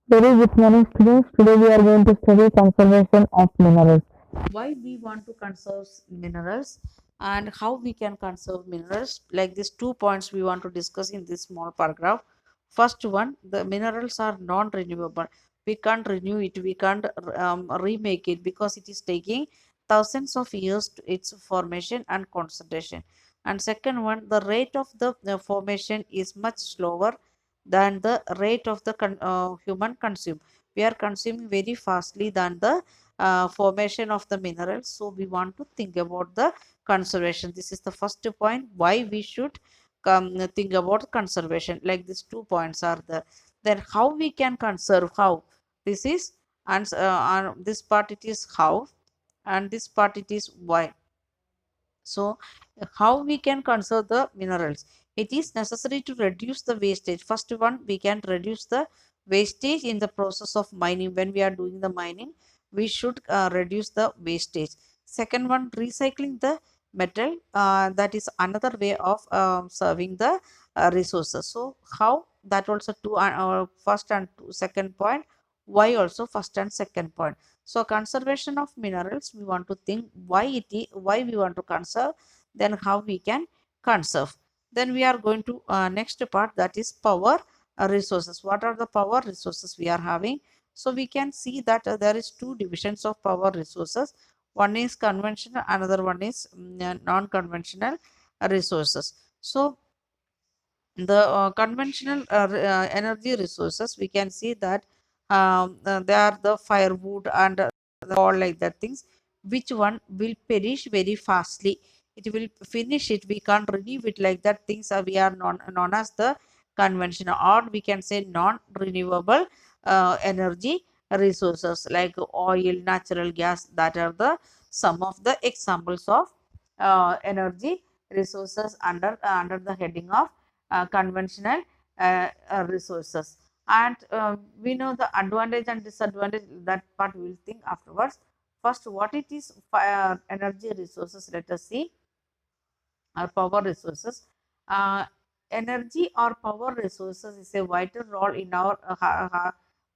Very good morning, students. Today we are going to study conservation of minerals. Why we want to conserve minerals and how we can conserve minerals. Like these 2 points we want to discuss in this small paragraph. First one, the minerals are non-renewable. We can't renew it. We can't remake it because it is taking thousands of years to its formation and concentration. And second one, the rate of the formation is much slower than the rate of the human consume. We are consuming very fastly than the formation of the minerals. So we want to think about the conservation. This is the first point why we should think about conservation. Like these 2 points are there. Then how we can conserve? How this is and this part it is how, and this part it is why. So, how we can conserve the minerals? It is necessary to reduce the wastage. First one, we can reduce the wastage in the process of mining. When we are doing the mining, we should reduce the wastage. Second one, recycling the metal. That is another way of serving the resources. So, how that also two first and second point. Why also first and second point. So conservation of minerals, we want to think why why we want to conserve, then how we can conserve. Then we are going to next part, that is power resources. What are the power resources we are having? So we can see that there is two divisions of power resources. One is conventional, another one is non-conventional resources. So the conventional energy resources, we can see that they are the firewood and all like that things. Which one will perish very fastly? It will finish it. We can't renew it like that. Things are we are known as the conventional, or we can say non-renewable energy resources like oil, natural gas. That are the some of the examples of energy resources under the heading of conventional resources. And we know the advantage and disadvantage. That part we will think afterwards. First, what it is fire energy resources, let us see. Or power resources. uh, Energy or power resources is a vital role in our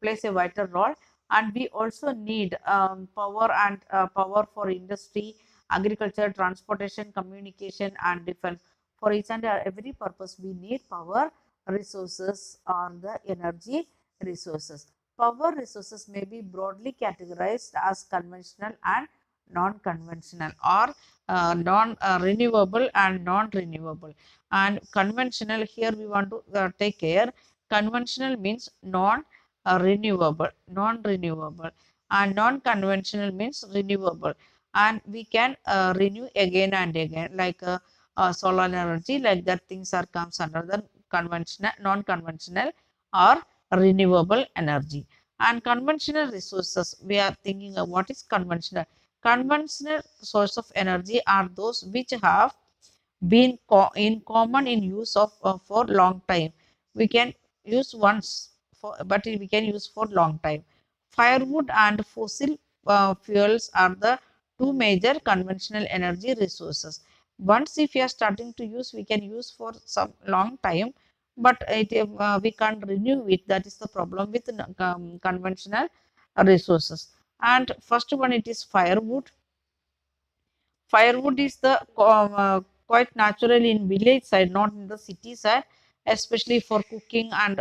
plays a vital role. And we also need power and power for industry, agriculture, transportation, communication and defense. For each and every purpose we need power resources or the energy resources. Power resources may be broadly categorized as conventional and non-conventional, or non-renewable and non-renewable. And conventional, here we want to take care. Conventional means non-renewable, and non-conventional means renewable. And we can renew again and again, like solar energy, like that things are comes under the conventional, non-conventional or renewable energy. And conventional resources, we are thinking of what is conventional. Conventional source of energy are those which have been in common in use of for long time. We can use once for, but we can use for long time. Firewood and fossil fuels are the two major conventional energy resources. Once if we are starting to use, we can use for some long time, but we can't renew it. That is the problem with conventional resources. And first one, it is firewood. Firewood is the quite natural in village side, not in the city side, especially for cooking and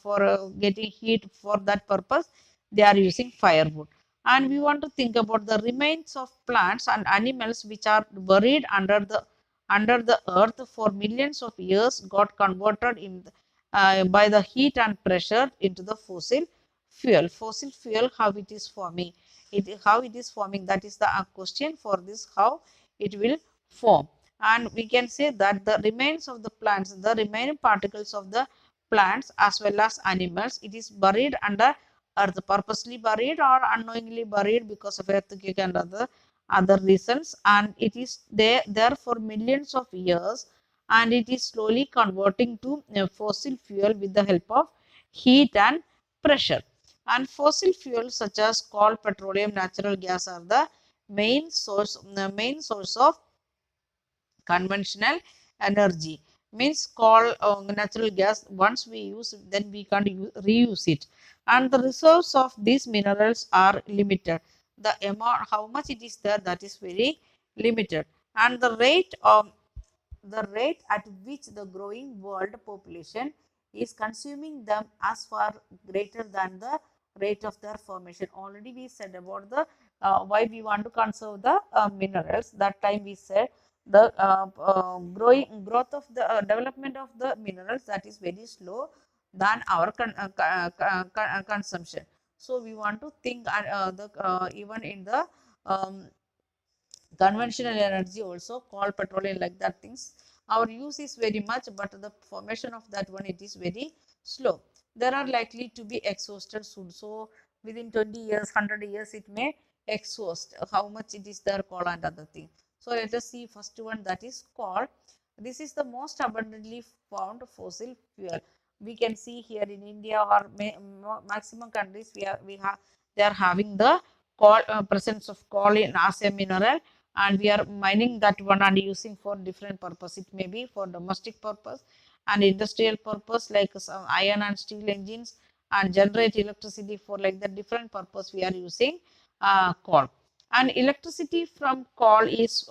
for getting heat. For that purpose, they are using firewood. And we want to think about the remains of plants and animals which are buried under the earth for millions of years, got converted by the heat and pressure into the fossil fuel. Fossil fuel, how it is forming? How it is forming? That is the question for this. How it will form? And we can say that the remains of the plants, the remaining particles of the plants as well as animals, it is buried under earth, purposely buried or unknowingly buried because of earthquake and other reasons, and it is there for millions of years, and it is slowly converting to fossil fuel with the help of heat and pressure. And fossil fuels such as coal, petroleum, natural gas are the main source of conventional energy. means coal natural gas once we use then we can't reuse it, and the reserves of these minerals are limited. The amount how much it is there, that is very limited, and the rate at which the growing world population is consuming them as far greater than the rate of their formation. Already we said about the why we want to conserve the minerals. That time we said the growing growth of the development of the minerals, that is very slow than our consumption. So we want to think the even in the um, conventional energy also, coal, petroleum, like that things, our use is very much, but the formation of that one, it is very slow. There are likely to be exhausted soon, so within 20 years, 100 years, it may exhaust how much it is there, coal and other thing. So let us see first one, that is coal. This is the most abundantly found fossil fuel. We can see here in India or maximum countries, we have they are having the coal, presence of coal in as a mineral, and we are mining that one and using for different purpose. It may be for domestic purpose and industrial purpose, like some iron and steel engines, and generate electricity for like the different purpose we are using coal. And electricity from coal is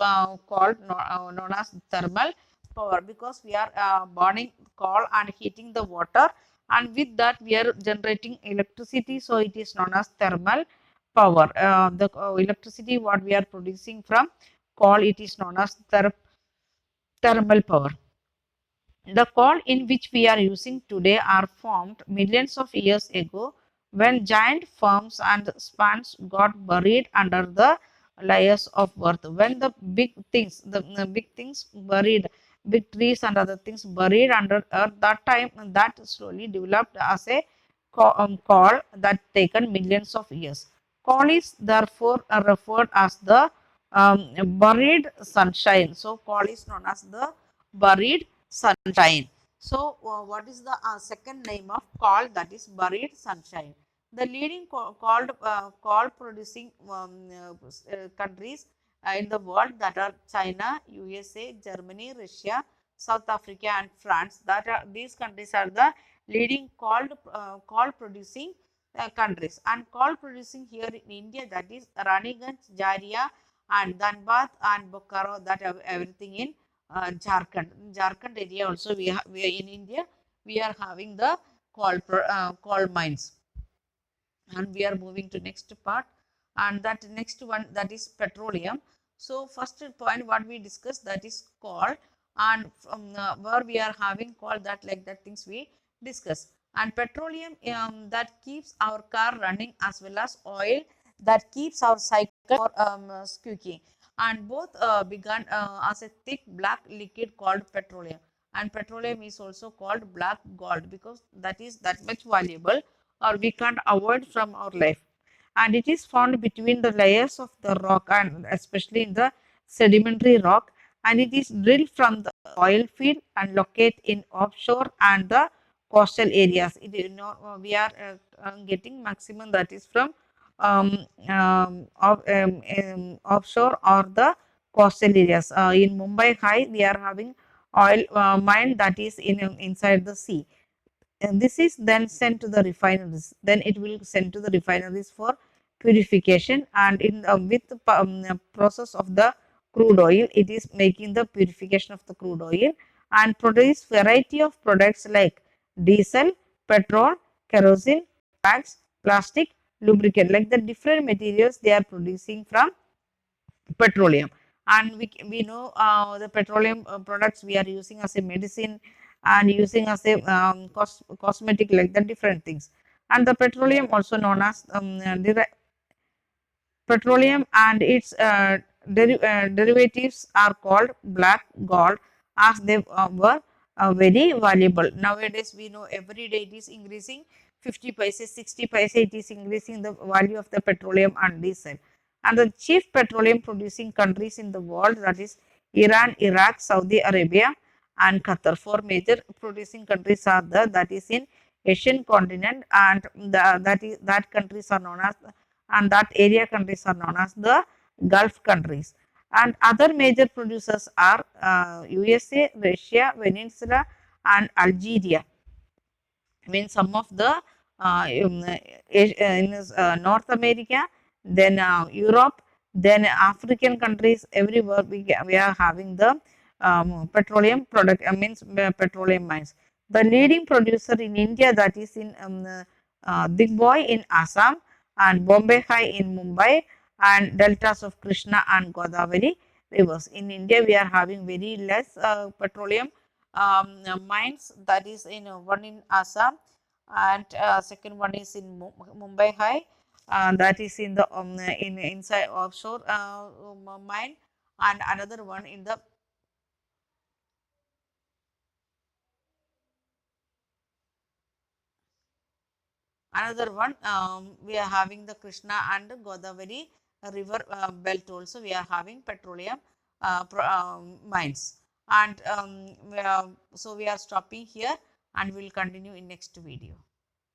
called known as thermal power, because we are burning coal and heating the water, and with that we are generating electricity, so it is known as thermal power. The electricity what we are producing from coal, it is known as thermal power. The coal in which we are using today are formed millions of years ago, when giant firms and spans got buried under the layers of earth. When the the big things buried, big trees and other things buried under earth, that time that slowly developed as a coal that taken millions of years. Coal is therefore referred as the buried sunshine. So coal is known as the buried sunshine. So, what is the second name of coal? That is buried sunshine. The leading coal producing countries in the world, that are China, USA, Germany, Russia, South Africa, and France. That are these countries are the leading coal producing countries. And coal producing here in India, that is Raniganj, Jharia, and Dhanbad and Bokaro. That everything in Jharkhand. Jharkhand area also, we are in India. We are having the coal mines, and we are moving to next part, and that next one, that is petroleum. So first point what we discussed, that is coal, and from where we are having coal, that like that things we discuss, and petroleum that keeps our car running, as well as oil that keeps our cycle for squeaking, and both began as a thick black liquid called petroleum, and petroleum is also called black gold, because that is that much valuable, or we can't avoid from our life, and it is found between the layers of the rock, and especially in the sedimentary rock, and it is drilled from the oil field and located in offshore and the coastal areas. It is we are getting maximum, that is from offshore or the coastal areas. In Mumbai High, we are having oil mine that is inside the sea, and this is then sent to the refineries. Then it will send to the refineries for purification, and in with the process of the crude oil, it is making the purification of the crude oil, and produce variety of products like diesel, petrol, kerosene, wax, plastic, lubricant, like the different materials they are producing from petroleum. And we know the petroleum products we are using as a medicine, and using as a cosmetic, like the different things. And the petroleum also known as petroleum, and its derivatives are called black gold, as they were very valuable. Nowadays, we know every day it is increasing 50 paise, 60 paise, it is increasing the value of the petroleum and diesel. And the chief petroleum producing countries in the world, that is Iran, Iraq, Saudi Arabia, and Qatar. Four major producing countries are there, that is in Asian continent, and that countries are known as, and that area countries are known as the Gulf countries. And other major producers are USA, Russia, Venezuela, and Algeria. I mean, some of the in North America, then Europe, then African countries, everywhere we are having the petroleum product, means petroleum mines. The leading producer in India, that is in Digboy in Assam and Bombay High in Mumbai, and deltas of Krishna and Godavari rivers. In India, we are having very less petroleum mines, that is in one in Assam, and second one is in Mumbai High, that is in the in inside offshore mine, and another one in the another one, we are having the Krishna and Godavari river belt also, we are having petroleum mines. And so we are stopping here and we will continue in next video.